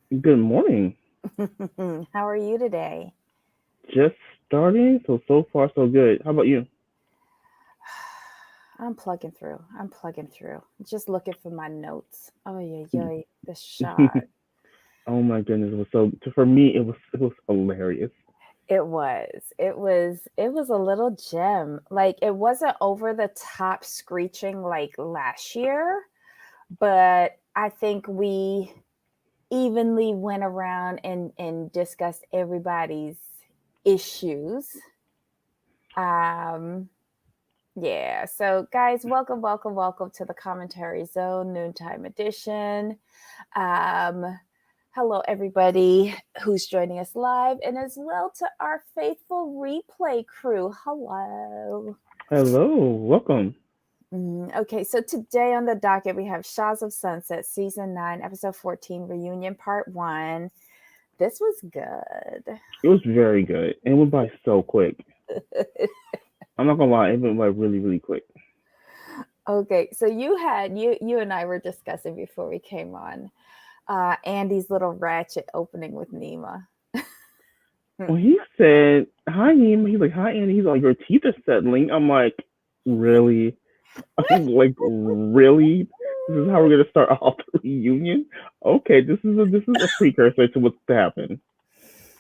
Good morning. How are you today? Just starting, so far so good. How about you? I'm plugging through. I'm plugging through. Just looking for my notes. Oh yeah, yeah. The shot. Oh my goodness, it was for me it was hilarious. It was. It was a little gem. Like it wasn't over the top screeching like last year, but I think we evenly went around and discussed everybody's issues. Um Yeah. So, guys, welcome, welcome, welcome to the Commentary Zone Noontime Edition. Um, Hello, everybody who's joining us live, and as well to our faithful replay crew. Hello. Hello, welcome. Okay, so today on the docket, we have Shahs of Sunset, Season 9, Episode 14, Reunion Part 1. This was good. It was very good. It went by so quick. I'm not gonna lie, it went by really quick. Okay, so you and I were discussing before we came on Andy's little ratchet opening with Nema. When he said hi Neem, he's like hi Andy. He's like your teeth are settling. I'm like really, I'm like really. This is how we're gonna start off the reunion. Okay, this is a precursor to what's to happen,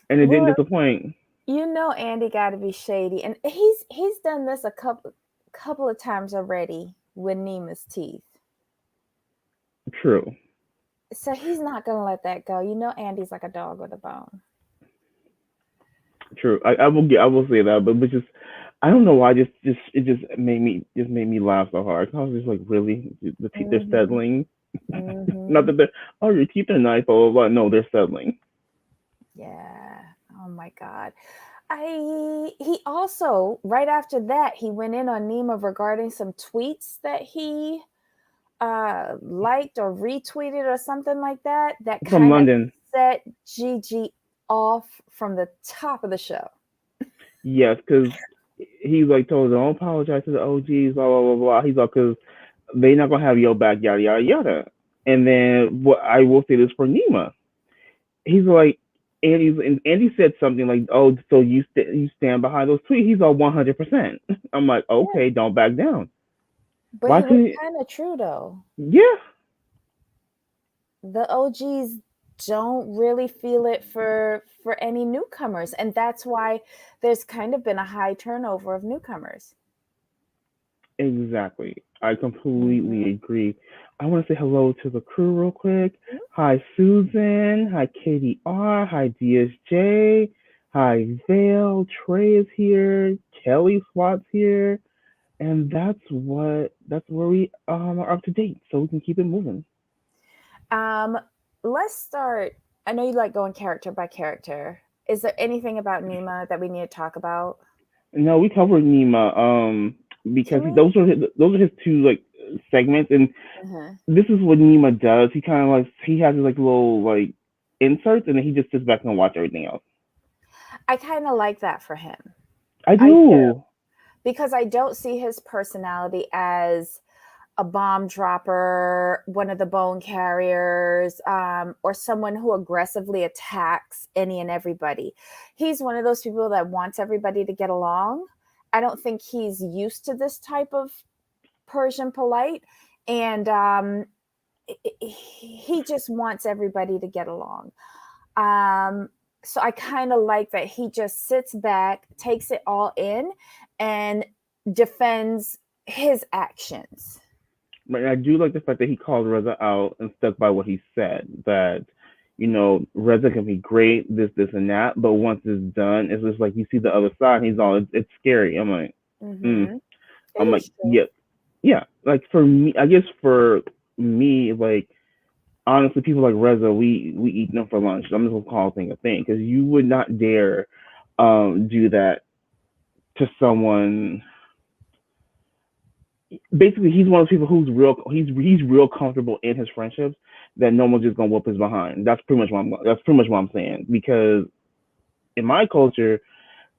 and it didn't Well, disappoint. Andy got to be shady, and he's done this a couple of times already with Nema's teeth, True. so he's not gonna let that go. Andy's like a dog with a bone. True. I will say that, but just I don't know why. Just it just made me laugh so hard. I was just like, really, the teeth are Mm-hmm. settling. Not Mm-hmm. that they're your teeth are nice, blah blah blah. No, they're settling. Yeah. Oh my God. He also right after that he went in on Nema regarding some tweets that he liked or retweeted or something like that, that From kind of London. set Gigi off from the top of the show. Yes, because he like told her, don't apologize to the OGs, blah blah blah blah. He's like, because they not gonna have your back, yada yada yada. And then what I will say this for Nima, he's like, Andy said something like, "Oh, so you stand behind those tweets?" He's all 100%. I'm like, Yeah. okay, don't back down. But Why he was couldn't? kind of true though. Yeah, The OGs don't really feel it for any newcomers, and that's why there's kind of been a high turnover of newcomers. exactly. I completely Hmm. agree. I want to say hello to the crew real quick. Hi, Susan. Hi, Katie R. Hi, DSJ. Hi, Vale. Trey is here. Kelly SWAT's here. And that's where we are up to date, so we can keep it moving. Um, let's start. I know you like going character by character. Is there anything about Nema that we need to talk about? No, we covered Nima, because Can we? those are his two like segments, and Uh-huh. this is what Nima does. He kind of like he has his like little like inserts, and then he just sits back and watch everything else. I kind of like that for him. I I do do. because I don't see his personality as a bomb dropper, one of the bone carriers, or someone who aggressively attacks any and everybody. He's one of those people that wants everybody to get along. I don't think he's used to this type of Persian polite, and he just wants everybody to get along. Um, so I kind of like that he just sits back, takes it all in, and defends his actions. But I do like the fact that he called Reza out and stuck by what he said. That Reza can be great, this and that, but once it's done, it's just like you see the other side. And he's all it's scary. Mm. Mm-hmm. It I'm like, is true. yeah, yeah. Like for me, I guess for me, like honestly, people like Reza, we eat them for lunch. I'm just gonna call thing a thing because you would not dare do that to someone. Basically, he's one of those people who's he's real comfortable in his friendships that no one's just gonna whoop his behind. That's pretty much what I'm saying because in my culture,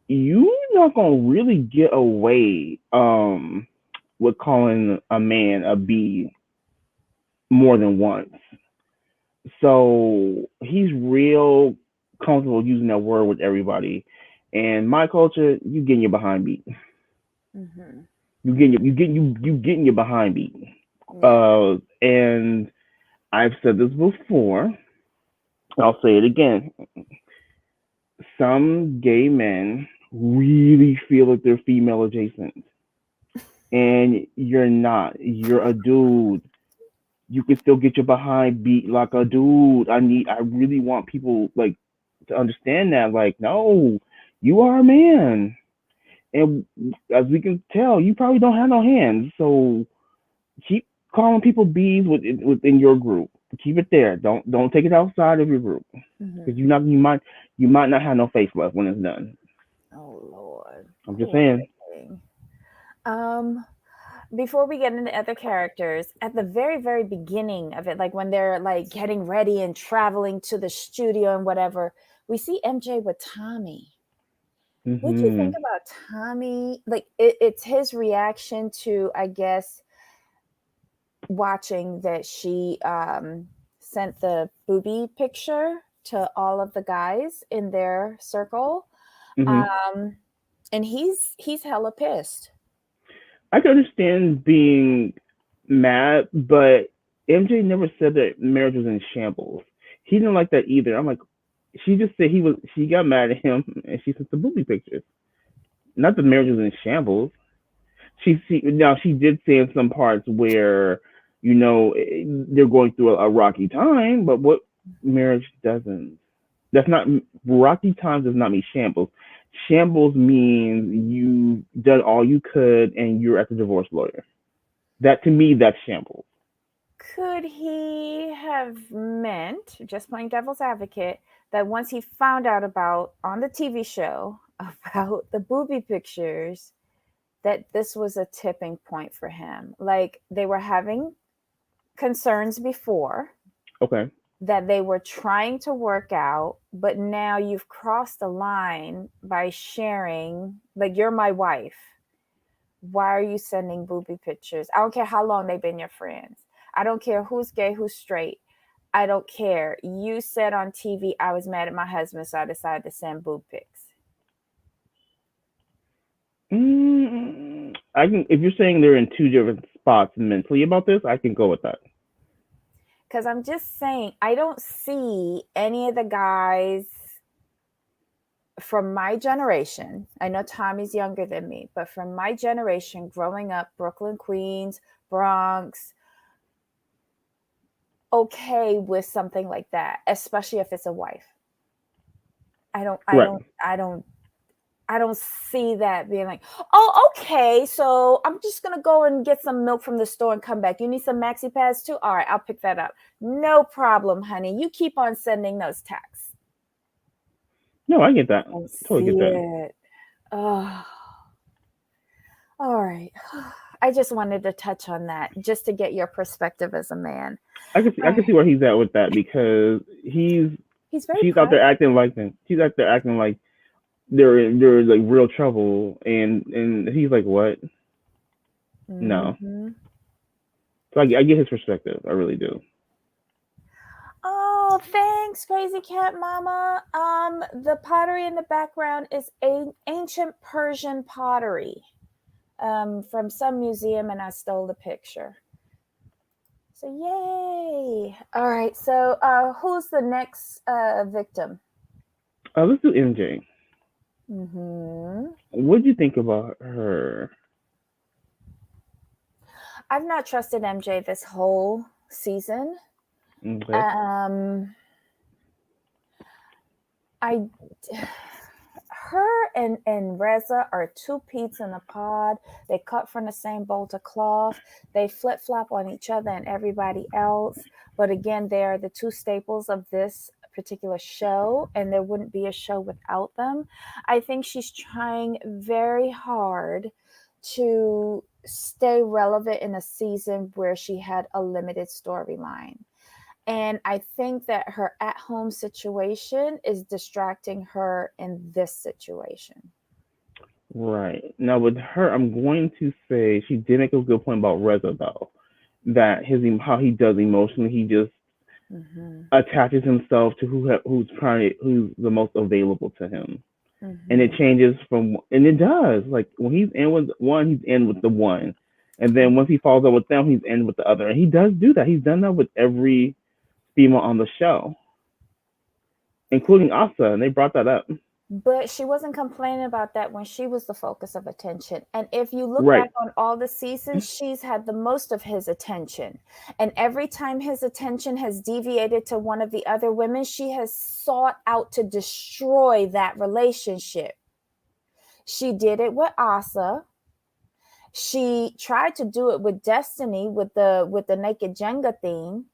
you're not gonna really get away with calling a man a B more than once. So he's real comfortable using that word with everybody. And my culture, you getting your behind beat. Mm-hmm. You getting your behind beat. Yeah. And I've said this before. I'll say it again. Some gay men really feel like they're female adjacent, and you're not. You're a dude. You can still get your behind beat like a dude. I really want people like to understand that. Like, no, you are a man, and as we can tell, you probably don't have no hands. So keep calling people bees within your group. Keep it there. Don't take it outside of your group because Mm-hmm. you might not have no face left when it's done. Oh Lord, I'm just poor saying. thing. Um, before we get into other characters, at the very, very beginning of it, like when they're like getting ready and traveling to the studio and whatever, we see MJ with Tommy. What do you think Hmm. about Tommy? Like it's his reaction to, I guess, watching that she sent the booby picture to all of the guys in their circle. Hmm. Um, and he's hella pissed. I can understand being mad, but MJ never said that marriage was in shambles. He didn't like that either. I'm like, she just said he was. She got mad at him, and she sent the movie pictures. Not the marriage was in shambles. Now she did say in some parts where they're going through a rocky time, but what marriage doesn't? That's not rocky times. Does not mean shambles. Shambles means you done all you could and you're at the divorce lawyer. That to me, that's shambles. Could he have meant, just playing devil's advocate, that once he found out about on the TV show about the booby pictures, that this was a tipping point for him? Like they were having concerns before Okay. that they were trying to work out, but now you've crossed the line by sharing, like, you're my wife. Why are you sending booby pictures? I don't care how long they've been your friends. I don't care who's gay, who's straight. I don't care. You said on TV I was mad at my husband, so I decided to send boob pics. I can. If you're saying they're in two different spots mentally about this, I can go with that. Because I'm just saying, I don't see any of the guys from my generation. I know Tommy's younger than me, but from my generation, growing up, Brooklyn, Queens, Bronx, okay with something like that, especially if it's a wife. I don't, I Right. don't, I don't, I don't see that being like, oh, okay, so I'm just gonna go and get some milk from the store and come back. You need some maxi pads too? All right, I'll pick that up. No problem, honey. You keep on sending those texts. No, I get I that. don't Totally get see that. it. Oh, all right. I just wanted to touch on that just to get your perspective as a man. I All can right. see where he's at with that because He's very she's out there private. acting like them. She's out there acting like they're like real trouble, and he's like, what? No. Hmm. So I get his perspective. I really do. Oh, thanks, Crazy Cat Mama. The pottery in the background is ancient Persian pottery from some museum, and I stole the picture. So, yay! All right, so who's the next victim? Let's do MJ. Hmm. What do you think about her? I've not trusted MJ this whole season. Okay. Um, I her and Reza are two peas in a pod. They cut from the same bolt of cloth. They flip flop on each other and everybody else. But again, they are the two staples of this particular show, and there wouldn't be a show without them. I think she's trying very hard to stay relevant in a season where she had a limited storyline. And I think that her at home situation is distracting her in this situation. Right. Now with her, I'm going to say she did make a good point about Reza though. That his how he does emotionally, he just Mhm. attaches himself to who's the most available to him, and it Mhm. changes from, and it does, like when he's in with one, he's in with the one, and then once he falls out with them, he's in with the other, and he does do that. He's done that with every female on the show, including Asa, and they brought that up. But she wasn't complaining about that when she was the focus of attention. And if you look back Right. on all the seasons, she's had the most of his attention. And every time his attention has deviated to one of the other women, she has sought out to destroy that relationship. She did it with Asa. She tried to do it with Destiny with the naked Jenga thing.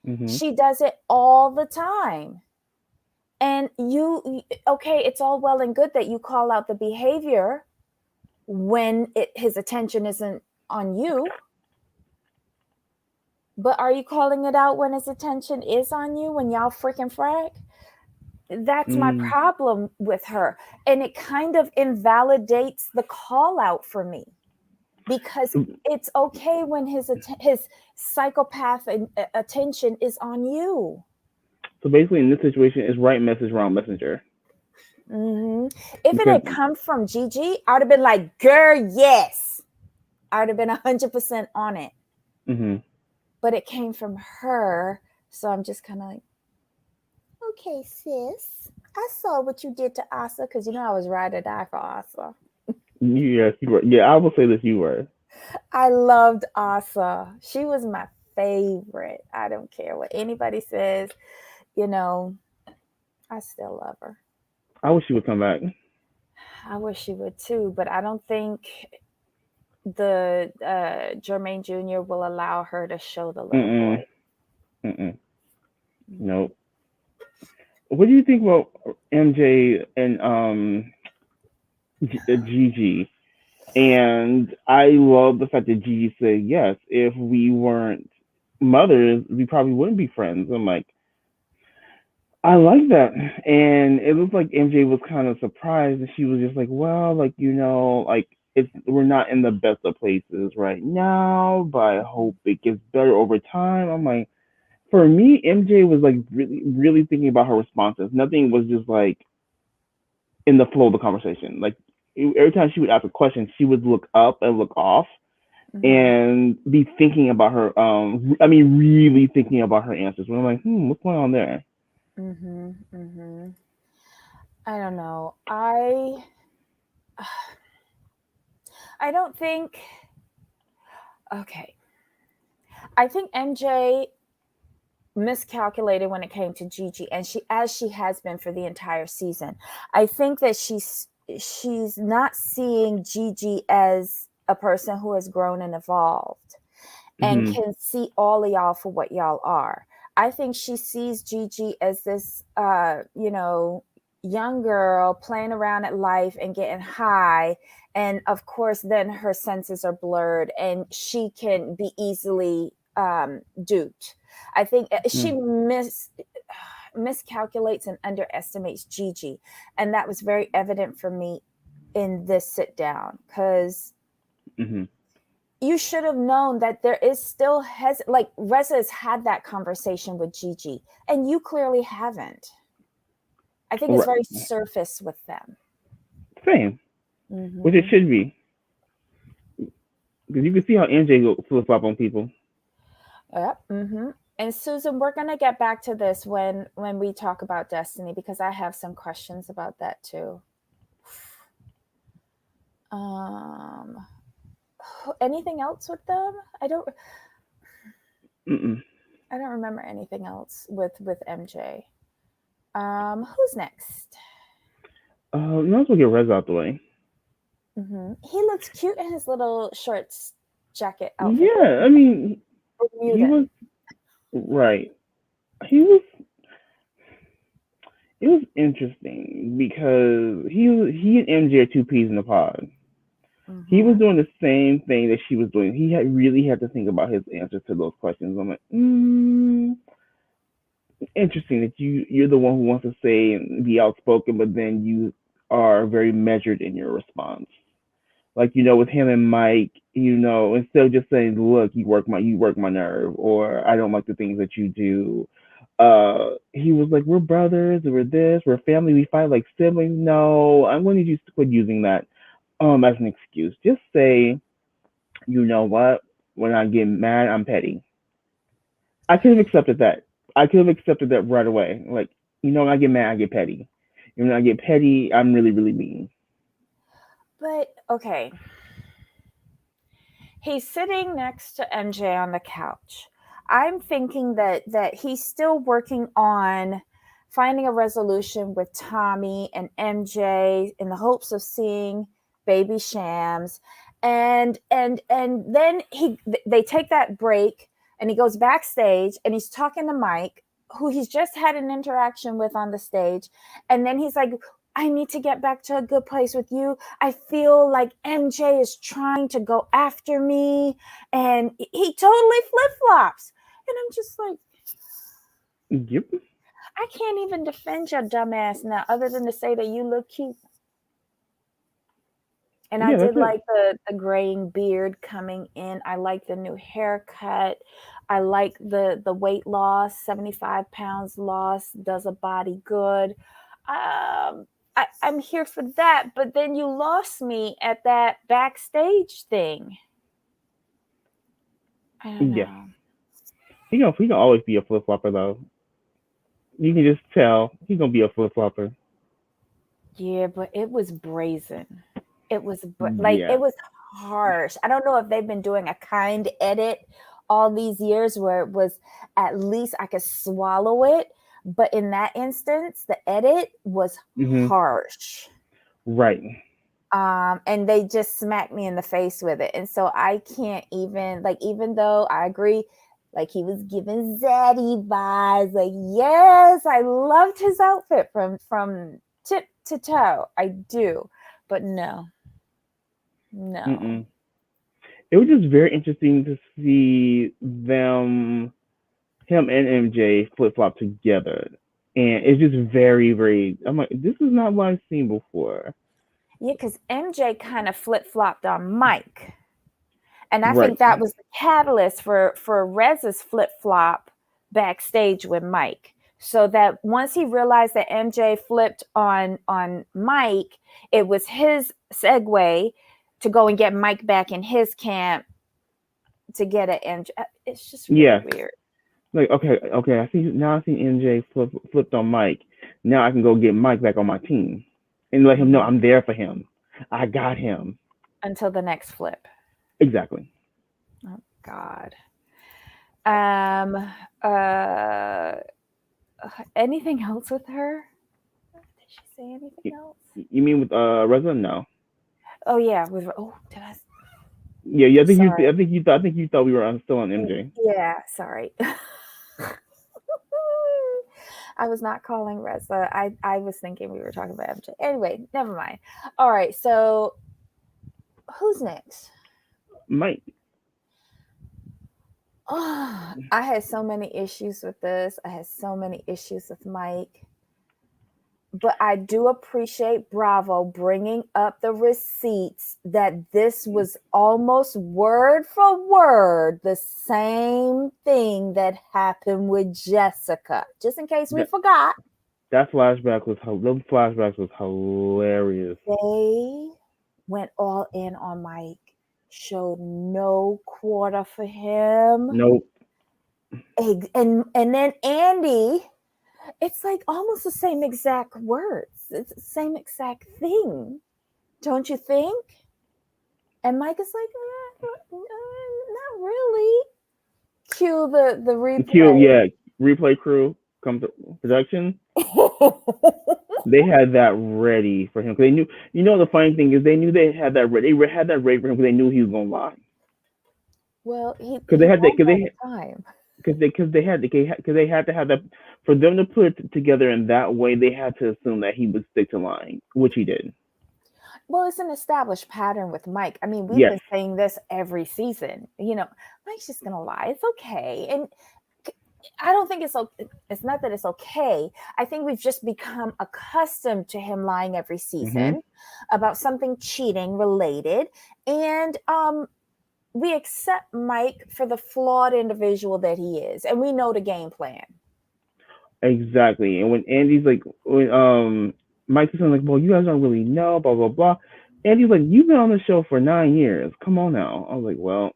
Hmm. She does it all the time. And okay, it's all well and good that you call out the behavior when his attention isn't on you, but are you calling it out when his attention is on you, when y'all freaking frag? That's my Mm. problem with her. And it kind of invalidates the call out for me, because it's okay when his psychopath attention is on you. So basically, in this situation, it's right message, wrong messenger. Hmm. If it Because had come from Gigi, I would have been like, girl, yes. I would have been 100% on it. hmm But it came from her. So I'm just kind of like, okay, sis. I saw what you did to Asa, because I was ride or die for Asa. yes, you were. Yeah, I will say this: you were. I loved Asa. She was my favorite. I don't care what anybody says, you know, I still love her. I wish she would come back. I wish she would too, but I don't think the Jermaine Jr. will allow her to show the little Mm-mm. boy. Mm-mm. Nope. What do you think about MJ and Gigi? And I love the fact that Gigi said yes. If we weren't mothers, we probably wouldn't be friends. I'm like, I like that. And it looks like MJ was kind of surprised, and she was just like, well, like, like we're not in the best of places right now, but I hope it gets better over time. I'm like, for me, MJ was like really, really thinking about her responses. Nothing was just like in the flow of the conversation. Like every time she would ask a question, she would look up and look off Mm-hmm. and be thinking about her. I mean, really thinking about her answers. When I'm like, what's going on there? Mm-hmm. Mm-hmm. I don't know. I don't think. Okay, I think MJ miscalculated when it came to Gigi, and she has been for the entire season. I think that she's not seeing Gigi as a person who has grown and evolved and Hmm. can see all of y'all for what y'all are. I think she sees Gigi as this young girl playing around at life and getting high, and of course then her senses are blurred and she can be easily duped. I think she miscalculates and underestimates Gigi, and that was very evident for me in this sit down, because Hmm. you should have known that there is still like Reza has had that conversation with Gigi, and you clearly haven't. I think it's Right. very surface with them. Same. Which it Mm-hmm. should be. Because you can see how MJ go flip flop on people. Yep. Mm-hmm. And Susan, we're gonna get back to this when we talk about Destiny, because I have some questions about that too. Um, anything else with them? Mm-mm. I don't remember anything else with MJ. Who's next? Might as well get Rez out the way. He looks cute in his little shorts jacket outfit. Yeah, I mean, he was Bermudan. right. He was. It was interesting because he and MJ are two peas in the pod. He was Mm-hmm. doing the same thing that she was doing. He had really had to think about his answers to those questions. I'm like, interesting that you're the one who wants to say and be outspoken, but then you are very measured in your response. Like with him and Mike, instead of just saying, "Look, you work my nerve," or "I don't like the things that you do," he was like, we're brothers, we're this, we're family, we fight like siblings. No, I'm going to need you to quit using that as an excuse. Just say, you know what? When I get mad, I'm petty. I could have accepted that. I could have accepted that right away. Like, when I get mad, I get petty. And when I get petty, I'm really, really mean. But okay, he's sitting next to MJ on the couch. I'm thinking that he's still working on finding a resolution with Tommy and MJ in the hopes of seeing baby Shams. And then they take that break and he goes backstage and he's talking to Mike, who he's just had an interaction with on the stage. And then he's like, I need to get back to a good place with you. I feel like MJ is trying to go after me. And he totally flip flops. And I'm just like, Yep. I can't even defend your dumbass now, other than to say that you look cute. And I Yeah, did that's it. like the graying beard coming in. I like the new haircut. I like the weight loss. 75 pounds lost does a body good. I'm here for that. But then you lost me at that backstage thing. I don't Yes. know. He can always be a flip flopper though. You can just tell he's gonna be a flip flopper. Yeah, but it was brazen. It was like Yeah. it was harsh. I don't know if they've been doing a kind edit all these years where it was at least I could swallow it, but in that instance, the edit was Mhm. harsh. Right. And they just smacked me in the face with it. And so I can't even like, even though I agree, like he was giving zaddy vibes, like, yes, I loved his outfit from tip to toe. I do. But no, no. Mm-mm. It was just very interesting to see him and MJ flip flop together, and it's just very, very. I'm like, this is not what I've seen before. Yeah, because MJ kind of flip flopped on Mike. And I think Right. that was the catalyst for Reza's flip flop backstage with Mike. So that once he realized that MJ flipped on Mike, it was his segue to go and get Mike back in his camp to get at MJ. It's just really Yeah. weird. Like, okay. I see MJ flipped on Mike. Now I can go get Mike back on my team, and let him know Mhm. I'm there for him. I got him. Until the next flip. Exactly. Oh God. Um. Uh. Anything else with her? Did she say anything You, else? you mean with Reza? No. Oh yeah, with did I? Yeah, yeah. Sorry. I think you thought we were still on MJ. Yeah, sorry. I was not calling Reza. I was thinking we were talking about MJ. Anyway, never mind. All right, so who's next? Mike. Oh, I had so many issues with this. I had so many issues with Mike. But I do appreciate Bravo bringing up the receipts that this was almost word for word the same thing that happened with Jessica. Just in case we That forgot, those flashbacks was hilarious. they went all in on Mike, showed no quarter for him. Nope. And then Andy, it's like almost the same exact words. It's the same exact thing. Don't you think? And Mike is like, not really. Cue the Q, replay. yeah, replay crew come to production. They had that ready for him because they knew. You know, the funny thing is they knew they had that ready. They had that ready for him because they knew he was gonna lie. Well, Because they he had lies all the time. because they had to have that for them to put it together in that way. They had to assume that he would stick to lying, which he did. Well, it's an established pattern with Mike. I mean, we've Yes. been saying this every season. Mike's just gonna lie. It's okay, and I don't think it's okay. It's not that it's okay. I think we've just become accustomed to him lying every Hmm. season about something cheating related, and we accept Mike for the flawed individual that he is, and we know the game plan. exactly. And when Andy's like, when Mike is like, well, you guys don't really know, blah blah blah. Andy's like, you've been on the show for 9 years. Come on now. I was like, well,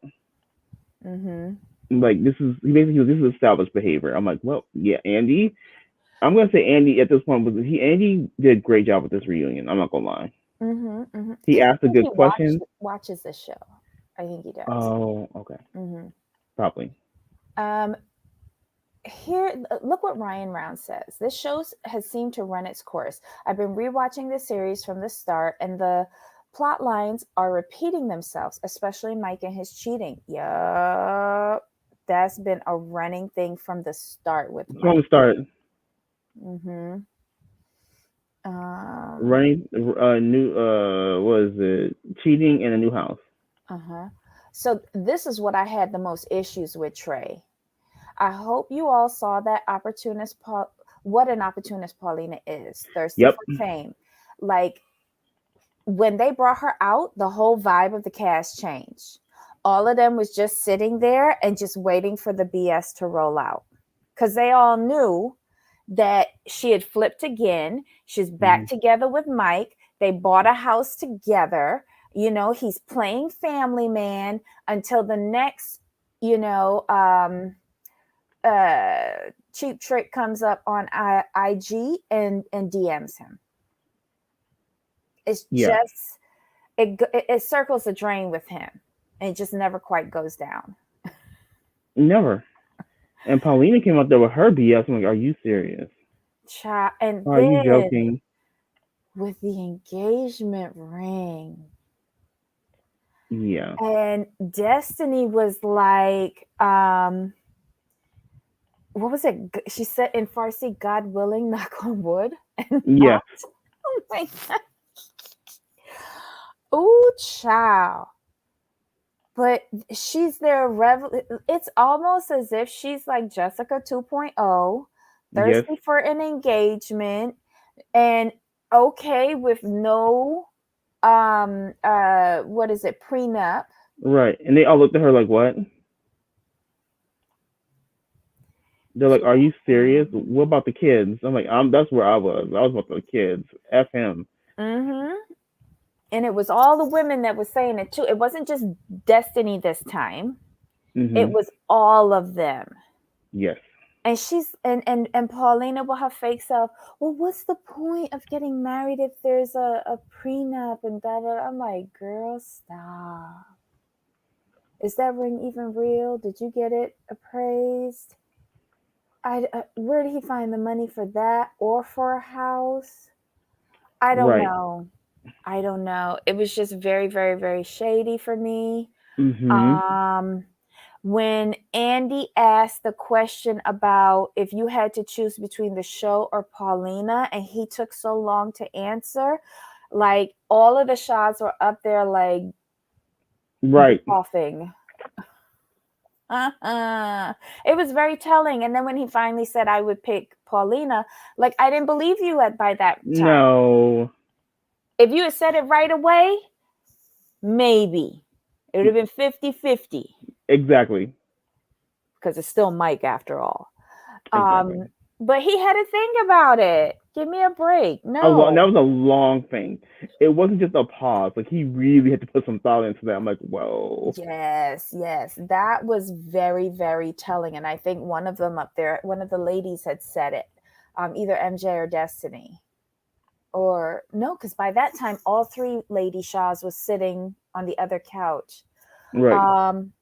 Mm-hmm. like this is he basically this is established behavior. I'm like, well, yeah, Andy. I'm gonna say Andy at this point was Andy did a great job with this reunion. I'm not gonna lie. Mm-hmm. Mm-hmm. He I asked a think he good question. watches the show. I think he does. Oh, okay, Mm-hmm. probably. Um, here, look what Ryan Round says. This show has seemed to run its course. I've been rewatching the series from the start, and the plot lines are repeating themselves, especially Mike and his cheating. Yup. That's been a running thing from the start with From Mike. the start, Mm-hmm. Um, running new was it cheating in a new house? uh-huh. So this is what I had the most issues with, Trey. I hope you all saw that opportunist what an opportunist Paulina is, thirsty Yep, for fame. Like when they brought her out, the whole vibe of the cast changed. All of them was just sitting there and just waiting for the BS to roll out. Cuz they all knew that she had flipped again. She's back mm-hmm. together with Mike. They bought a house together. You know, he's playing family man until the next, you know, Cheap Trick comes up on IG and DMs him. It's Yeah, just it circles the drain with him, and it just never quite goes down. never. And Paulina came out there with her BS. I'm like, are you serious? And Are you then joking? with the engagement ring, Yeah, and Destiny was like, what was it? She said in Farsi, "God willing, knock on wood," and yes, not. Oh my god! Ooh, child. But she's their it's almost as if she's like Jessica 2.0, yes, thirsty for an engagement and okay with no what is it, prenup. right. And they all looked at her like, what? They're like, "Are you serious? What about the kids?" I'm like, That's where I was. I was about the kids. F him. Mm-hmm. And it was all the women that was saying it too. It wasn't just Destiny this time. It Mhm. was all of them. Yes. And she's and Paulina with her fake self. Well, what's the point of getting married if there's a prenup and da da? I'm like, girl, stop. Is that ring even real? Did you get it appraised? Where did he find the money for that or for a house? I don't Right. know. I don't know. It was just very, very, very shady for me. Mhm. Um, when Andy asked the question about if you had to choose between the show or Paulina, and he took so long to answer, like all of the shots were up there, like Right. coughing. It was very telling. And then when he finally said I would pick Paulina, like I didn't believe you at by that time. No. If you had said it right away, maybe it would have been 50-50 Exactly. because it's still Mike after all. Exactly. Um, but he had to think about it. Give me a break. That No. was a long thing. It wasn't just a pause. Like he really had to put some thought into that. I'm like, whoa. Yes, yes. That was very, very telling. And I think one of them up there, one of the ladies had said it, either MJ or Destiny. Or no, because by that time, all three Lady Shahs was sitting on the other couch. Right. Um,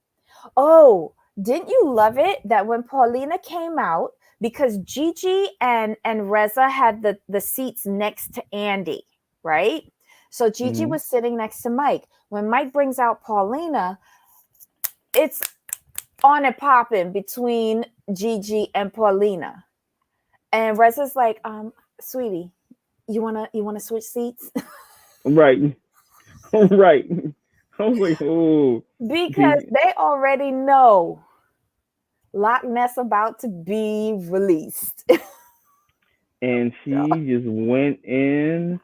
Oh, didn't you love it that when Paulina came out, because Gigi and Reza had the seats next to Andy, right? So Gigi Mhm. was sitting next to Mike. When Mike brings out Paulina, it's on and popping between Gigi and Paulina. And Reza's like, sweetie, you wanna switch seats? Right. Right. I was like, oh. Because Gigi. they already know Loch Ness about to be released. And she just went in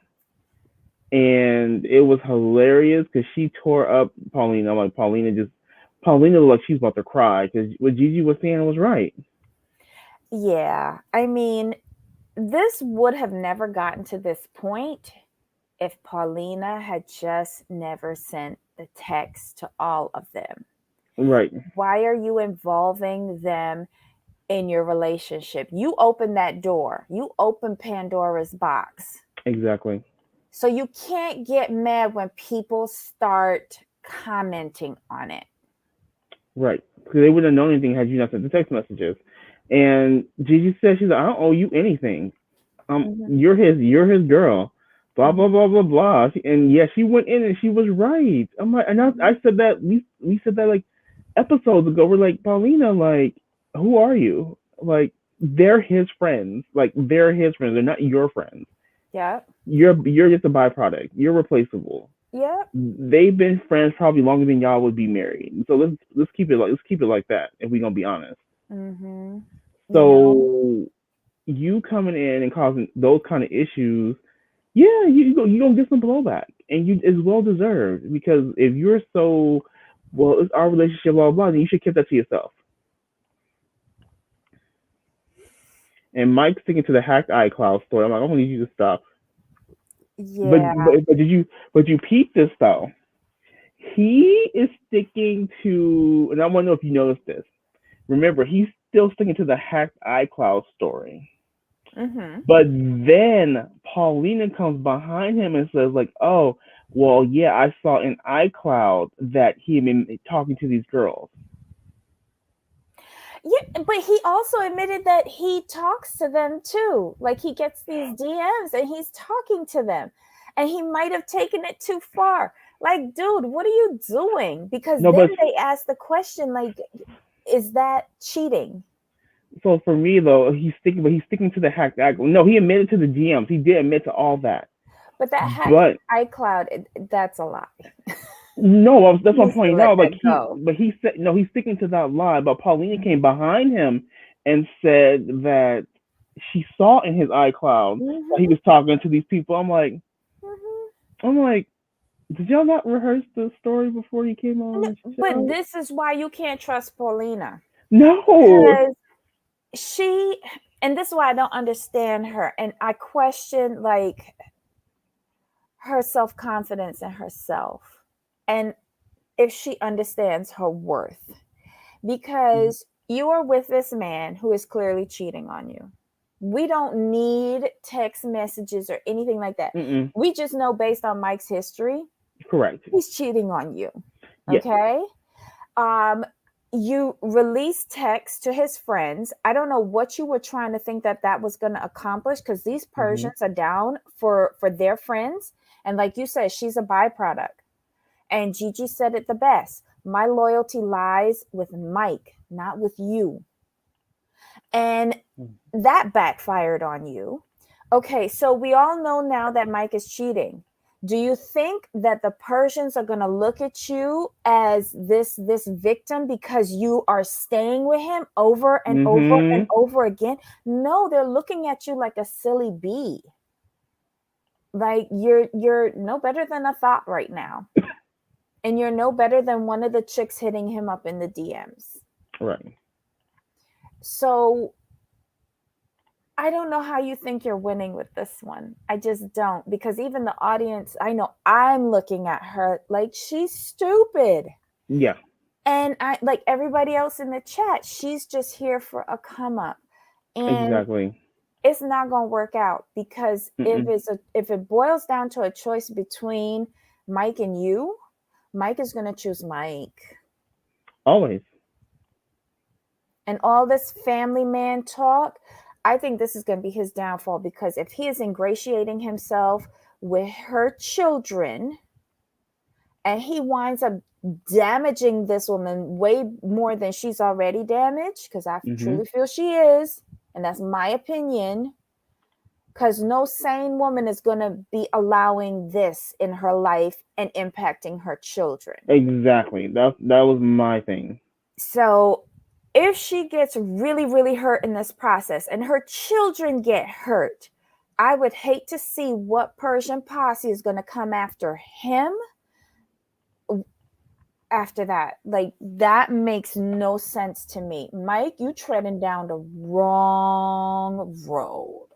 and it was hilarious because she tore up Paulina. I'm like, Paulina looked like she's about to cry because what Gigi was saying was right. Yeah. I mean, this would have never gotten to this point if Paulina had just never sent the text to all of them. Right. Why are you involving them in your relationship? You open that door, you open Pandora's box. Exactly. So you can't get mad when people start commenting on it. Right. Because they wouldn't have known anything had you not sent the text messages. And Gigi said, she's like, I don't owe you anything. Mm-hmm. You're his girl. Blah Mm-hmm. blah blah blah blah. And yeah, she went in and she was right. I'm like, and I said that we said that like episodes ago. We're like, Paulina, like, who are you? Like, they're his friends. Like, they're his friends. They're not your friends. Yep. You're just a byproduct. You're replaceable. Yep. They've been friends probably longer than y'all would be married. So let's keep it like that if we're gonna be honest. Mm-hmm. You know, So you coming in and causing those kind of issues, yeah, you gonna get some blowback, and you it's well deserved because if you're so well, it's our relationship, blah blah, blah, then you should keep that to yourself. And Mike's sticking to the hacked iCloud story. I'm like, I'm gonna need you to stop. But yeah. but you peep this though. He is sticking to, and I want to know if you noticed this. Remember, he's still sticking to the hacked iCloud story. Mm-hmm. But then Paulina comes behind him and says, like, oh, well, yeah, I saw in iCloud that he had been talking to these girls. Yeah, but he also admitted that he talks to them too. Like he gets these DMs and he's talking to them. And he might have taken it too far. Like, dude, what are you doing? Because No, then but they ask the question, like, is that cheating? so for me though, he's sticking to the hacked iCloud. No, he admitted to the DMs. He did admit to all that. But that hacked But iCloud, that's a lie. no, that's He what I'm needs to pointing let out. that Like go. he said no, he's sticking to that lie. But Paulina came behind him and said that she saw in his iCloud that he Mm-hmm. was talking to these people. Mm-hmm. I'm like, did y'all not rehearse the story before he came on the But show? this is why you can't trust Paulina. No. Because she, and this is why I don't understand her. And I question, like, her self confidence in herself and if she understands her worth. Because you are with this man who is clearly cheating on you. We don't need text messages or anything like that. Mm-mm. We just know based on Mike's history, Correct. he's cheating on you. Yes. Okay. Um, you release text to his friends. I don't know what you were trying to think that that was going to accomplish because these Mm-hmm. Persians are down for their friends. And like you said, she's a byproduct. And Gigi said it the best. My loyalty lies with Mike, not with you. And that backfired on you. Okay, so we all know now that Mike is cheating. Do you think that the Persians are going to look at you as this victim because you are staying with him over and over and Mm-hmm. over again? No, they're looking at you like a silly bee. Like you're no better than a thought right now. And you're no better than one of the chicks hitting him up in the DMs. Right. So I don't know how you think you're winning with this one. I just don't. Because even the audience, I know I'm looking at her like she's stupid. Yeah. And I like everybody else in the chat, she's just here for a come up. And Exactly. it's not gonna work out because Mm-mm. if it boils down to a choice between Mike and you, Mike is gonna choose Mike. Always. And all this family man talk, I think this is going to be his downfall because if he is ingratiating himself with her children and he winds up damaging this woman way more than she's already damaged, because I Mm-hmm. truly feel she is, and that's my opinion, because no sane woman is going to be allowing this in her life and impacting her children. Exactly. That was my thing. So if she gets really, really hurt in this process and her children get hurt, I would hate to see what Persian posse is going to come after him after that. Like, that makes no sense to me. Mike, you treading down the wrong road.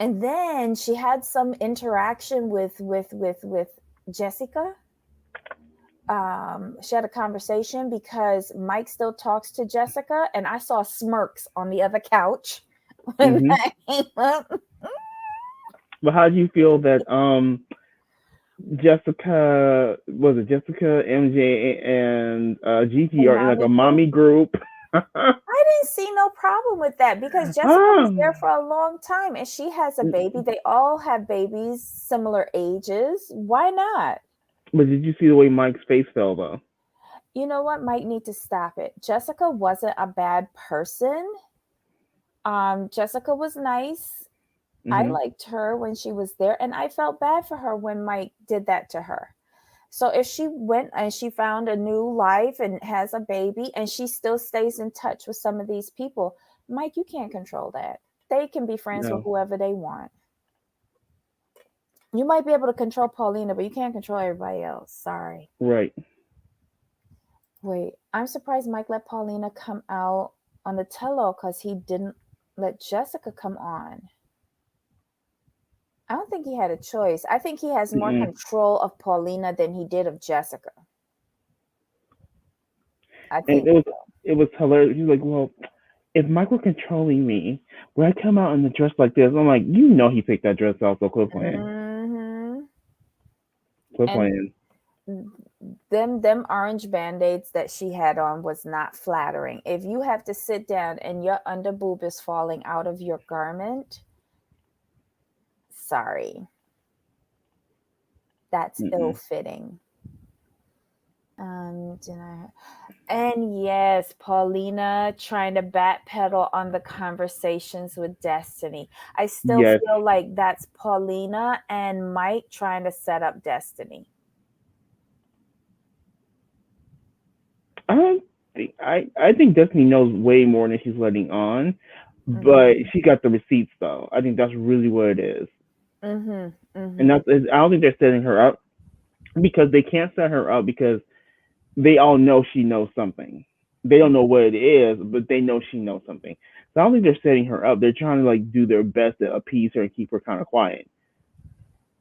And then she had some interaction with Jessica. She had a conversation because Mike still talks to Jessica, and I saw smirks on the other couch when Hmm. that came up. But how do you feel that Jessica, was it Jessica, MJ, and The Gigi are in like a mommy group. mommy group? I didn't see no problem with that because Jessica was there um, for a long time and she has a baby. They all have babies similar ages. Why not? but did you see the way Mike's face fell though? You know what? Might need to stop it. Jessica wasn't a bad person. Jessica was nice. I Hmm. liked her when she was there, and I felt bad for her when Mike did that to her. So if she went and she found a new life and has a baby and she still stays in touch with some of these people, Mike, you can't control that. They can be friends with No, whoever they want. You might be able to control Paulina, but you can't control everybody else. Sorry. right. Wait, I'm surprised Mike let Paulina come out on the tello because he didn't let Jessica come on. I don't think he had a choice. I think he has more Mm-mm. control of Paulina than he did of Jessica. I And think so. it was hilarious. He's like, well, if Mike were controlling me, would I come out in a dress like this? I'm like, you know, he picked that dress out, so quit playing, Hmm. quit And playing. them orange band-aids that she had on was not flattering. If you have to sit down and your under boob is falling out of your garment, sorry, that's Mm-mm. ill-fitting. Did I, and yes, Paulina trying to backpedal on the conversations with Destiny. I still Yes, feel like that's Paulina and Mike trying to set up Destiny. I don't I think Destiny knows way more than she's letting on, but Mm-hmm. she got the receipts though. I think that's really what it is, Mm-hmm. and Mm-hmm. that's I don't think they're setting her up because they can't set her up because they all know she knows something. They don't know what it is, but they know she knows something. So I don't think they're setting her up. They're trying to like do their best to appease her and keep her kind of quiet.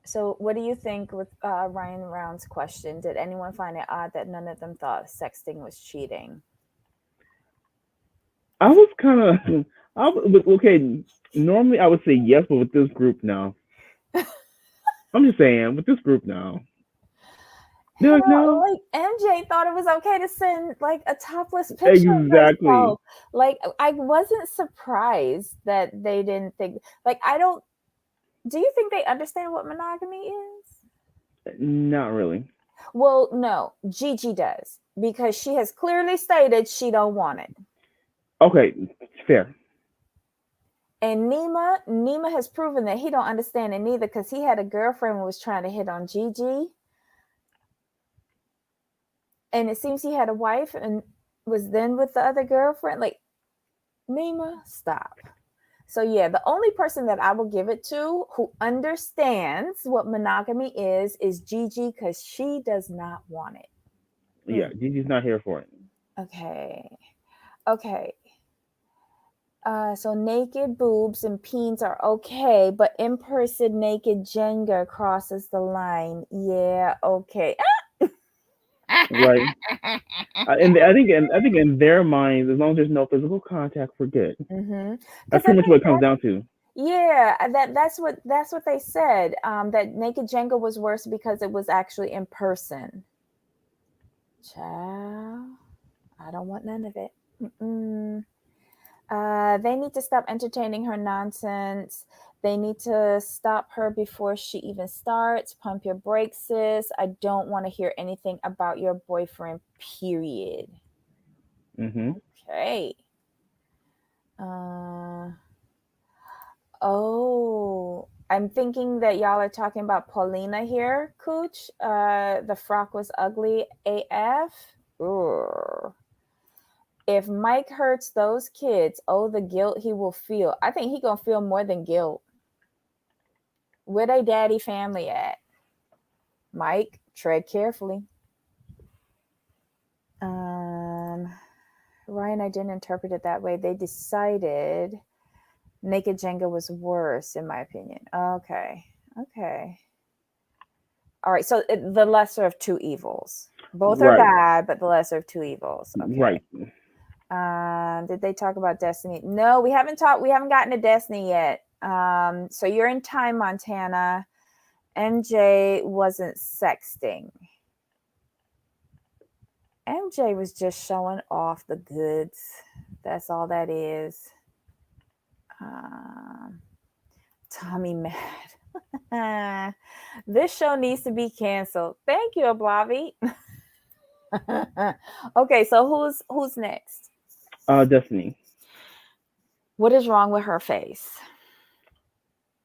So, what do you think with Ryan Round's question? Did anyone find it odd that none of them thought sexting was cheating? I was kind of, okay. Normally I would say yes, but with this group now, I'm just saying with this group now, they're like no, Hell, like MJ thought it was okay to send like a topless picture of exactly. herself. Like, I wasn't surprised that they didn't think. Like, I don't. Do you think they understand what monogamy is? Not really. Well, no, Gigi does because she has clearly stated she don't want it. Okay, fair. And Nema has proven that he don't understand it neither because he had a girlfriend who was trying to hit on Gigi, and it seems he had a wife and was then with the other girlfriend. Like, Nema, stop. So yeah, the only person that I will give it to who understands what monogamy is Gigi because she does not want it. Yeah, Mm. Gigi's not here for it. Okay. Okay. So naked boobs and peens are okay, but in-person naked Jenga crosses the line. Yeah, okay. Right. And I think in their minds, as long as there's no physical contact, we're good. Mm-hmm. That's Because I pretty much think what it comes down to. yeah, that's what they said. That naked Jenga was worse because it was actually in person. Child, I don't want none of it. Mm-mm. They need to stop entertaining her nonsense. They need to stop her before she even starts. Pump your brakes, sis. I don't want to hear anything about your boyfriend, period. Hmm. Okay. Uh, oh, I'm thinking that y'all are talking about Paulina here, Cooch. The frock was ugly AF. Ugh. If Mike hurts those kids, oh, the guilt he will feel. I think he gonna feel more than guilt. Where they daddy family at? Mike, tread carefully. Um, Ryan, I didn't interpret it that way. They decided Naked Jenga was worse, in my opinion. Okay. Okay. All right. So the lesser of two evils. Both are Right. bad, but the lesser of two evils. Okay. Right. Did they talk about Destiny? No, we haven't talked. We haven't gotten to Destiny yet. So you're in time, Montana. MJ wasn't sexting. MJ was just showing off the goods. That's all that is. Um, Tommy mad. This show needs to be canceled. Thank you, Ablavi. Okay, so who's next? Destiny. What is wrong with her face?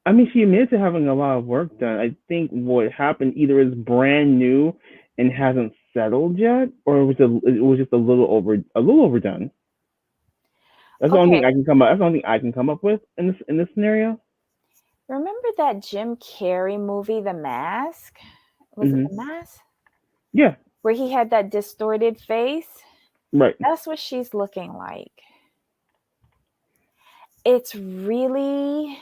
I mean, she admitted to having a lot of work done. I think what happened either is brand new and hasn't settled yet, or it was just a little overdone. That's the only Okay, thing I can come up. That's the only thing I can come up with in this scenario. remember that Jim Carrey movie, The Mask? Was it Hmm. The Mask? Yeah. Where he had that distorted face? Right. That's what she's looking like. It's really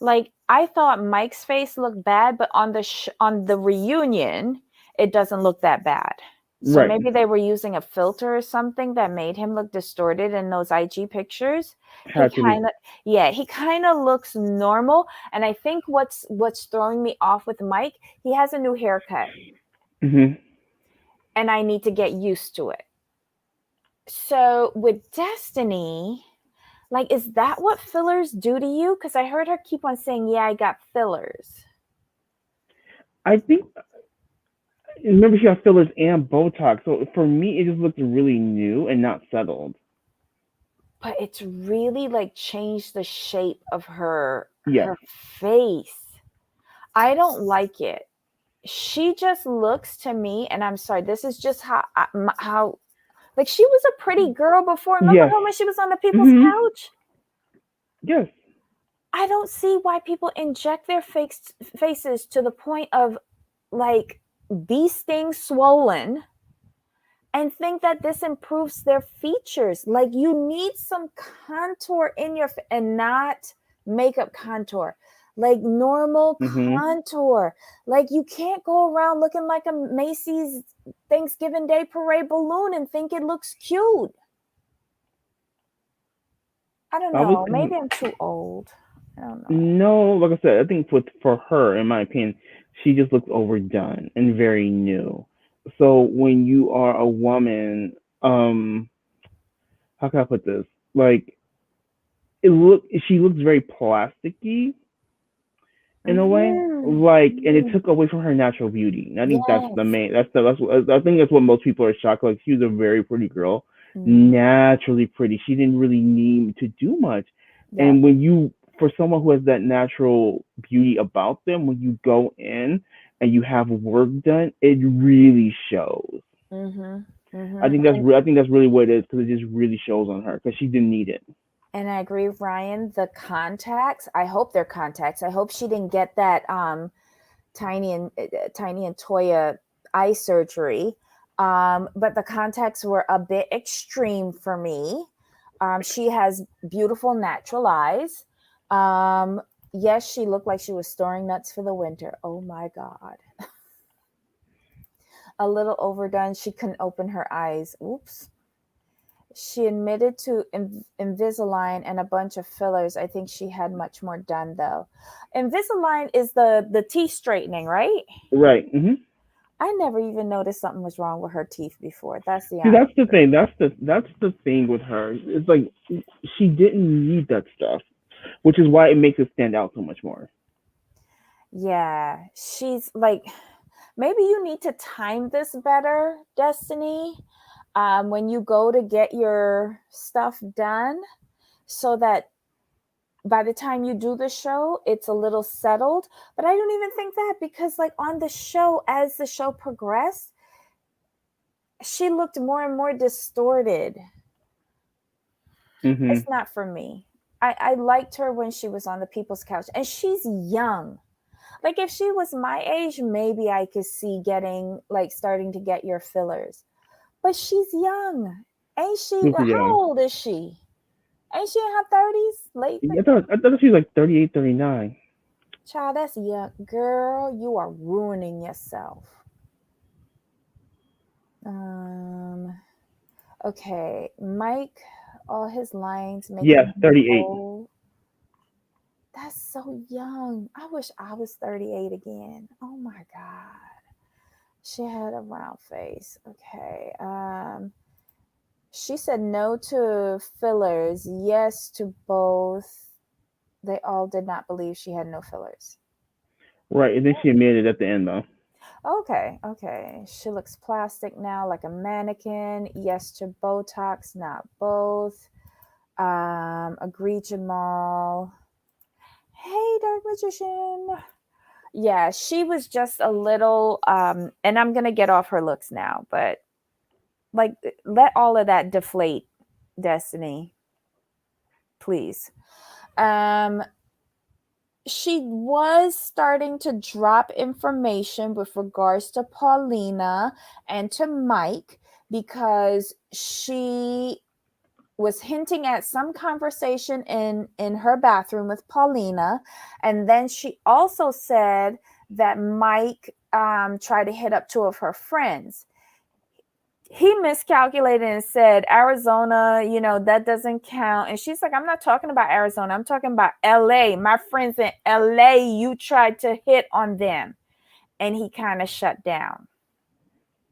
like I thought Mike's face looked bad, but on on the reunion, it doesn't look that bad. So Right. maybe they were using a filter or something that made him look distorted in those IG pictures. He Had to be. kind of yeah, he kind of looks normal. And I think what's throwing me off with Mike, he has a new haircut Hmm. and I need to get used to it. So with Destiny, like, is that what fillers do to you? Because I heard her keep on saying, yeah, I got fillers. I think. Remember, she got fillers and Botox. So for me, it just looked really new and not settled. But it's really like changed the shape of Yes. her face. I don't like it. She just looks to me, and I'm sorry, this is just how like she was a pretty girl before. Remember Yes. her when she was on the people's Hmm. couch? Yes. I don't see why people inject their faces to the point of like bee sting swollen and think that this improves their features. Like you need some contour in your and not makeup contour. Like normal Hmm. contour. Like you can't go around looking like a Macy's Thanksgiving Day parade balloon and think it looks cute. I don't I was know. Maybe I'm too old. I don't know. no, like I said, I think for her, in my opinion, she just looks overdone and very new. So when you are a woman, um, how can I put this? Like she looks very plasticky in a way, like, and it Mm-hmm. took away from her natural beauty. And I think that's the Yes. main. I think that's what most people are shocked. Like she was a very pretty girl, Mm-hmm. naturally pretty. She didn't really need to do much. Yeah. And for someone who has that natural beauty about them, when you go in and you have work done, it really shows. Mm-hmm. Mm-hmm. I think that's really what it is because it just really shows on her because she didn't need it. And I agree with Ryan. The contacts, I hope they're contacts. I hope she didn't get that Tiny and Toya eye surgery. But the contacts were a bit extreme for me. She has beautiful natural eyes. Um, yes, she looked like she was storing nuts for the winter. Oh my God. A little overdone. She couldn't open her eyes. Oops. She admitted to Invisalign and a bunch of fillers. I think she had much more done though. Invisalign is the teeth straightening, right? Right. Hmm. I never even noticed something was wrong with her teeth before. That's the See, honest that's the truth. thing. That's the thing with her. It's like she didn't need that stuff, which is why it makes it stand out so much more. Yeah, she's like, maybe you need to time this better, Destiny. When you go to get your stuff done, so that by the time you do the show, it's a little settled. But I don't even think that because, like, on the show, as the show progressed, she looked more and more distorted. Hmm. It's not for me. I liked her when she was on the people's couch, and she's young. Like if she was my age, maybe I could see getting like starting to get your fillers. But she's young. Ain't she? Super How young. old is she? Ain't she in her 30s? Late I thought she was like 38, 39. child, that's young. Girl, you are ruining yourself. Um okay. Mike, all his lines make Yes, him 38. old. That's so young. I wish I was 38 again. Oh my God. She had a round face. Okay. She said no to fillers, yes to both. They all did not believe she had no fillers. Right, and then she admitted at the end though. Okay, okay. She looks plastic now, like a mannequin. Yes to Botox, not both. Agree, Jamal. Hey, Dark Magician. Yeah, she was just a little and I'm gonna get off her looks now, but like let all of that deflate, Destiny, please. Um she was starting to drop information with regards to Paulina and to Mike because she was hinting at some conversation in her bathroom with Paulina, and then she also said that Mike tried to hit up two of her friends. He miscalculated and said Arizona, that doesn't count. And she's like, I'm not talking about Arizona. I'm talking about LA. My friends in LA, you tried to hit on them. And he kind of shut down.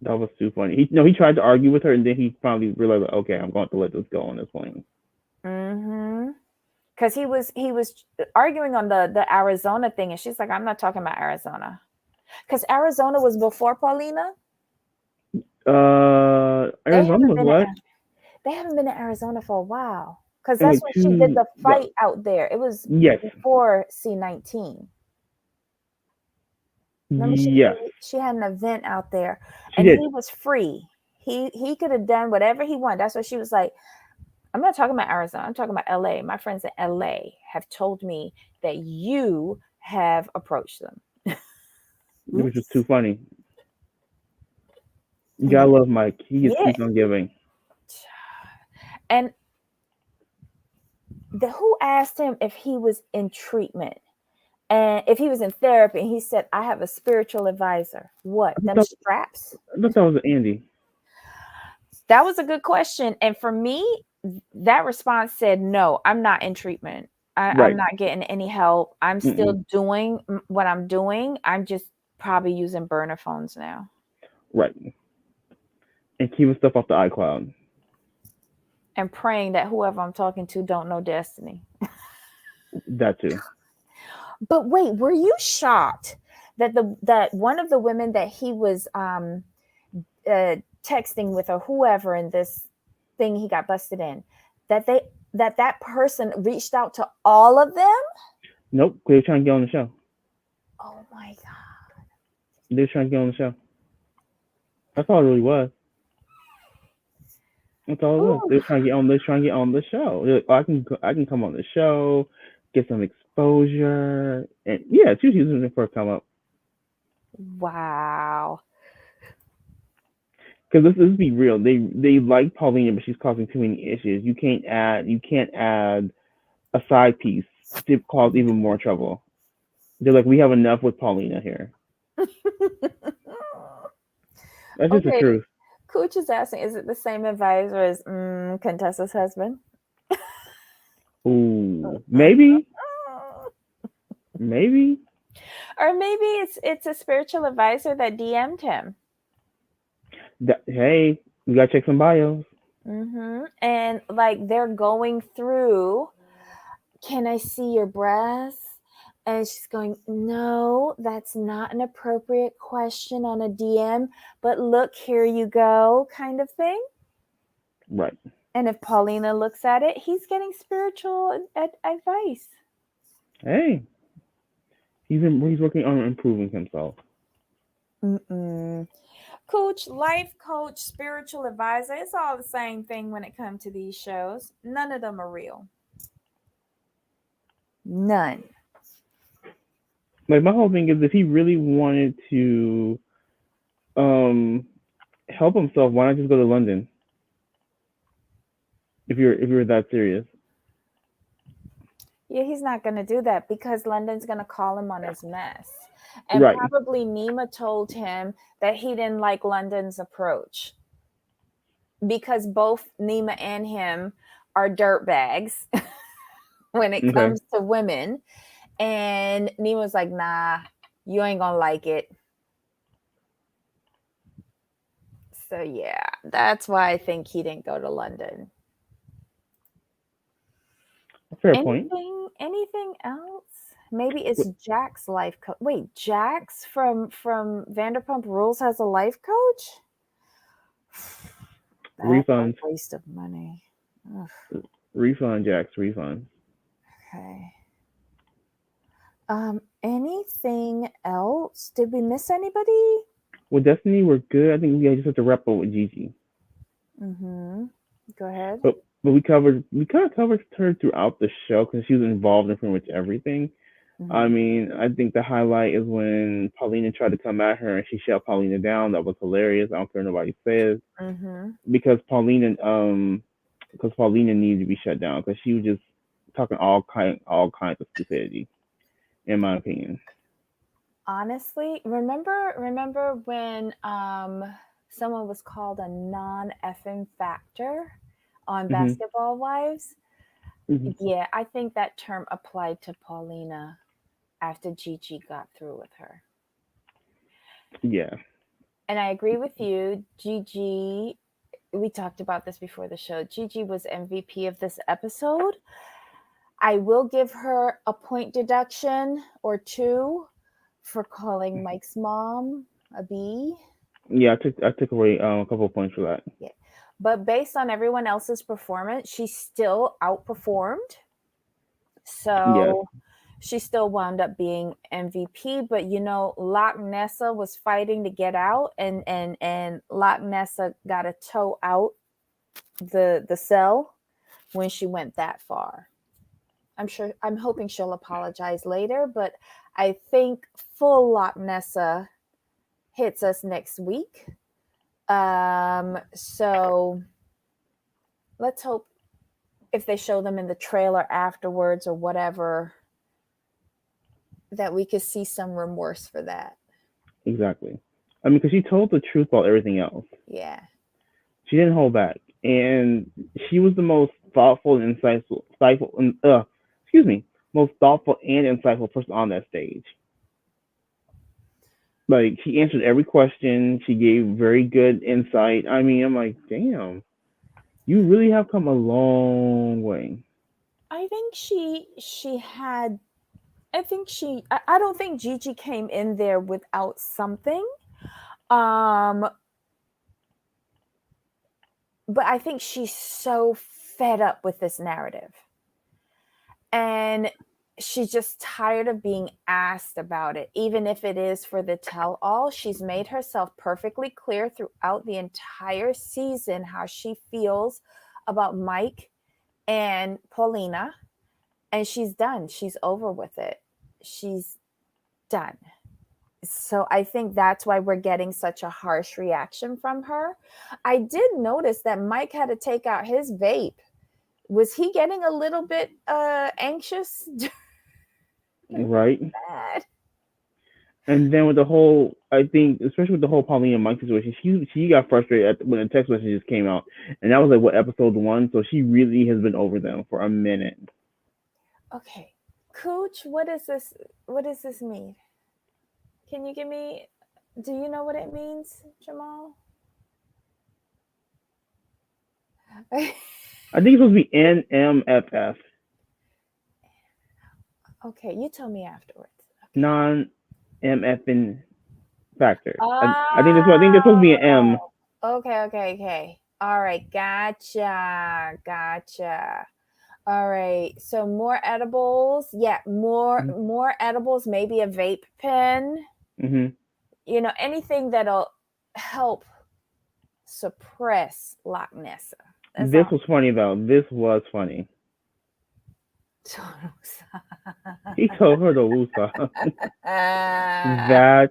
That was too funny. He tried to argue with her, and then he finally realized, like, okay, I'm going to let this go on this point. Mm-hmm. Because he was arguing on the Arizona thing, and she's like, I'm not talking about Arizona. Because Arizona was before Paulina. They Arizona haven't was been what? they haven't been in Arizona for a while. Because And that's like when she did two, the fight out there. It was yes, before C19. Remember, yes, she had an event out there, she and did. he was free. He could have done whatever he wanted. That's what she was like. I'm not talking about Arizona. I'm talking about LA. My friends in LA have told me that you have approached them. Which was too Oops. funny. You gotta love Mike. He just Yeah. keeps on giving. And who asked him if he was in treatment and if he was in therapy? And he said, I have a spiritual advisor. What? I Them thought, straps? I thought that was Andy. That was a good question. And for me, that response said, no, I'm not in treatment. I'm Right. not getting any help. I'm Mm-mm. still doing what I'm doing. I'm just probably using burner phones now Right. And keeping stuff off the iCloud. and praying that whoever I'm talking to don't know Destiny. That too. But wait, were you shocked that that one of the women that he was texting with or whoever in this thing he got busted in, that that person reached out to all of them? Nope. They were trying to get on the show. Oh my God. They were trying to get on the show. That's all it really was. That's all it was. Ooh, They were trying to get on. They were trying to get on the show. They're like, oh, I can come on the show, get some exposure, and yeah, she was using it for a come up. wow. Because let's be real. They like Paulina, but she's causing too many issues. You can't add a side piece to cause even more trouble. They're like, we have enough with Paulina here. That's just the Okay, truth. Cooch is asking, is it the same advisor as Contessa's husband? Ooh, maybe, maybe. Or maybe it's a spiritual advisor that DM'd him. Hey, we gotta check some bios. And like they're going through, can I see your breasts? And she's going, no, that's not an appropriate question on a DM, but look, here you go, kind of thing. Right. And if Paulina looks at it, he's getting spiritual advice. Hey, he's working on improving himself. Mm-mm. Coach, life coach, spiritual advisor, it's all the same thing when it comes to these shows. None of them are real. None. Like my whole thing is, if he really wanted to um help himself, why not just go to London? If you're that serious, Yeah, he's not going to do that because London's going to call him on his mess. And right? probably Nema told him that he didn't like London's approach because both Nema and him are dirtbags when it Okay, comes to women. And Nema's like, nah, you ain't going to like it. So, yeah, that's why I think he didn't go to London. fair point. Anything else? Maybe it's Jack's life coach. Wait, Jax from Vanderpump Rules has a life coach? That's a Refunds, waste of money. Ugh, refund, Jax, refund. okay. Anything else? Did we miss anybody? With Destiny, we're good. I think we just have to wrap up with Gigi. Mm-hmm. Go ahead. But we kind of covered her throughout the show because she was involved in pretty much everything. I Mm-hmm. mean, I think the highlight is when Paulina tried to come at her and she shut Paulina down. That was hilarious. I don't care what nobody says, Mm-hmm. because Paulina needed to be shut down because she was just talking all kinds of stupidity, in my opinion. Honestly, remember when someone was called a non-effing factor on Hmm. Basketball Wives? Hmm. Yeah, I think that term applied to Paulina after Gigi got through with her. Yeah, And I agree with you. Gigi, we talked about this before the show. Gigi was MVP of this episode. I will give her a point deduction or two for calling Mike's mom a B. yeah. I took away a couple of points for that. Yeah. But based on everyone else's performance, she still outperformed. Yes, So she still wound up being MVP. But Loch Nessa was fighting to get out, and Loch Nessa got a toe out the cell when she went that far. I'm hoping she'll apologize later, but I think full Loch Nessa hits us next week. So let's hope if they show them in the trailer afterwards or whatever, that we could see some remorse for that. exactly. I mean, because she told the truth about everything else. Yeah. She didn't hold back, and she was the most thoughtful and excuse me, most thoughtful and insightful person on that stage. Like, she answered every question. She gave very good insight. I mean, I'm like, damn, you really have come a long way. I think she had I think I don't think Gigi came in there without something. Um but I think she's so fed up with this narrative. And she's just tired of being asked about it, even if it is for the tell all. She's made herself perfectly clear throughout the entire season how she feels about Mike and Paulina, and she's done. She's over with it. She's done. So I think that's why we're getting such a harsh reaction from her. I did notice that Mike had to take out his vape. Was he getting a little bit anxious Right? that? And then with the whole, I think, especially with the whole Paulina and Mike situation, she got frustrated when the text messages came out, and that was like what, episode one. So she really has been over them for a minute. Okay. Cooch, what is this? What does this mean? Can you give me, do you know what it means, Jamal? I think it's supposed to be NMFF, Okay, you tell me afterwards. Okay. non MFN factor. I think that's supposed to be an M. Oh, okay. All right, gotcha. All right, so more edibles. Yeah, more edibles. Maybe a vape pen. Mm-hmm. Anything that'll help suppress Loch Nessa. That's This all. was funny though. This was funny. He told her to woosah. That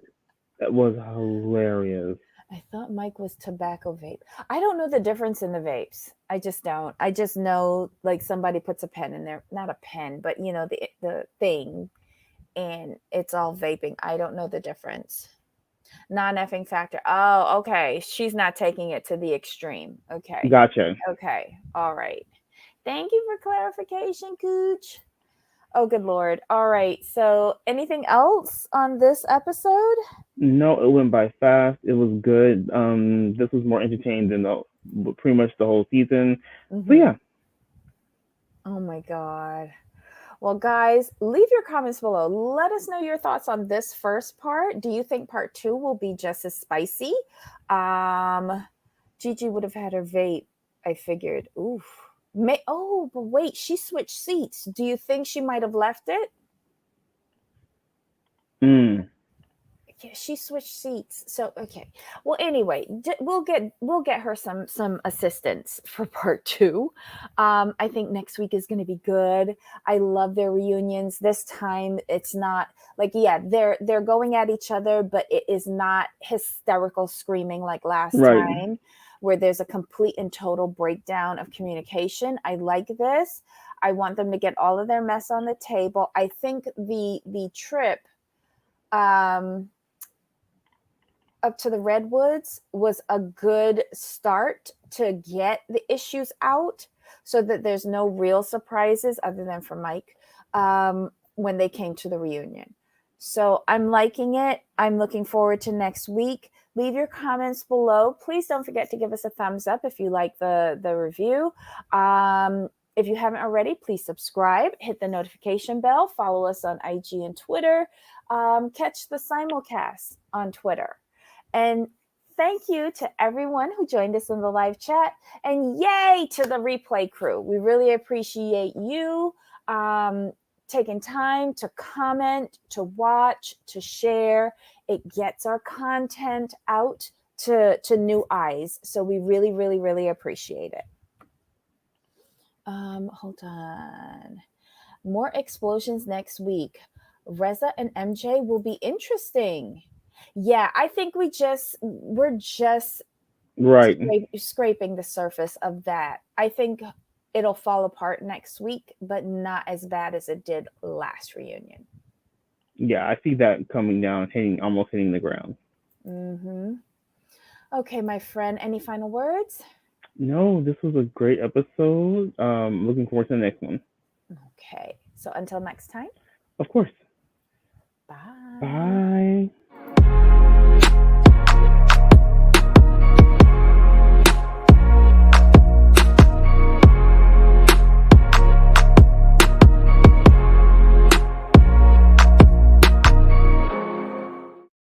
was hilarious. I thought Mike was tobacco vape. I don't know the difference in the vapes. I just don't. I just know like somebody puts a pen in there, not a pen, but you know the thing, and it's all vaping. I don't know the difference. Non-effing factor. Oh, okay. She's not taking it to the extreme. Okay. Gotcha. Okay. All right. Thank you for clarification, Cooch. Oh, good Lord. All right. So, anything else on this episode? No, it went by fast. It was good. This was more entertaining than pretty much the whole season. So Mm-hmm. yeah, Oh my God. Well, guys, leave your comments below. Let us know your thoughts on this first part. Do you think part two will be just as spicy? Um, Gigi would have had her vape, I figured. Oof. Oh, but wait, she switched seats. Do you think she might have left it? mm, Yeah, she switched seats. So okay. Well, anyway, we'll get her some assistance for part two. I think next week is going to be good. I love their reunions. This time, it's not like yeah, they're going at each other, but it is not hysterical screaming like last right. time, where there's a complete and total breakdown of communication. I like this. I want them to get all of their mess on the table. I think the trip. Um, up to the redwoods was a good start to get the issues out so that there's no real surprises other than for Mike when they came to the reunion. So I'm liking it. I'm looking forward to next week. Leave your comments below. Please don't forget to give us a thumbs up if you like the review. If you haven't already, please subscribe, hit the notification bell, follow us on IG and Twitter, catch the simulcast on Twitter. And thank you to everyone who joined us in the live chat. And yay to the replay crew. We really appreciate you taking time to comment, to watch, to share. It gets our content out to new eyes. So we really, really, really appreciate it. Hold on. More explosions next week. Reza and MJ will be interesting. Yeah, I think we're just Right. scraping the surface of that. I think it'll fall apart next week, but not as bad as it did last reunion. Yeah, I see that coming down, almost hitting the ground. Mm-hmm. Okay, my friend, any final words? No, this was a great episode. Looking forward to the next one. Okay, so until next time, Of course. bye. Bye.